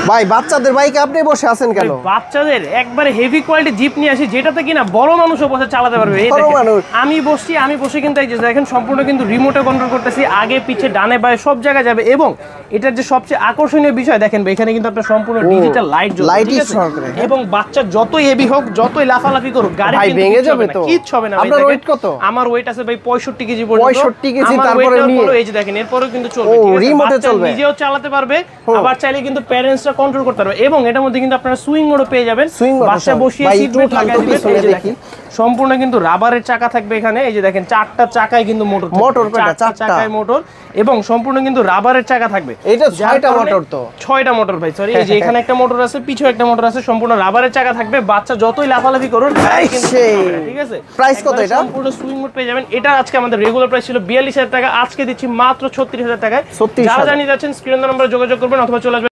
ভাই বাচ্চাদের বাইকে আপনি বসে আছেন কেন? বাচ্চাদের একবারে হেভি কোয়ালিটি জিপ নিয়ে আসি, যেটাতে কিনা বড় মানুষও বসে চালাতে পারবে। আমি বসে কিন্তু এই যে দেখেন সম্পূর্ণ কিন্তু রিমোটে কন্ট্রোল করতেছি, আগে পিছে ডানে বায়ে সব জায়গায় যাবে। এবং এটার যে সবচেয়ে আকর্ষণীয় বিষয় দেখেন এখানে কিন্তু আপনার সম্পূর্ণ ডিজিটাল লাইট জ্বলবে এবং বাচ্চা যতই হেভি হোক, যতই লাফালাফি করুক, গাড়ি কিন্তু ভেঙে যাবে তো, কিচ্ছু হবে না। আপনার ওয়েট কত? আমার ওয়েট আছে ভাই 65 কেজি পর্যন্ত। 65 কেজি, তারপরে নিয়ে এই যে দেখেন এরপরও কিন্তু চলবে, ঠিক আছে? রিমোটে চলবে, নিজেও চালাতে পারবে, আবার চাইলে কিন্তু প্যারেন্টসরা কন্ট্রোল করতে পারবে। এবং এটার মধ্যে কিন্তু আপনারা সুইং মোডও পেয়ে যাবেন, বাচ্চা বসিয়ে সিট বেল্ট লাগাই দিবেন। এই যে দেখেন সম্পূর্ণ কিন্তু রাবারের চাকা থাকবে এখানে। এই যে দেখেন চারটা চাকায় কিন্তু মোটর চাকায় মোটর এবং সম্পূর্ণ কিন্তু রাবারের চাকা থাকবে। এটা 6টা মোটর, তো 6টা মোটর ভাই, সরি। এই যে এখানে একটা মোটর আছে, পিছনে একটা মোটর আছে, সম্পূর্ণ রাবারের চাকা থাকবে। বাচ্চা যতই লাফালাফি করুন, ঠিক আছে? প্রাইস কত এটা? সম্পূর্ণ সুইং মোড পেয়ে যাবেন। এটা আজকে আমাদের রেগুলার প্রাইস ছিল 42,000 টাকা, আজকে দিচ্ছি মাত্র 36,000 টাকায়। যারা জানিয়ে যাচ্ছেন স্ক্রিন নম্বরে যোগাযোগ করবেন অথবা চলে আসবেন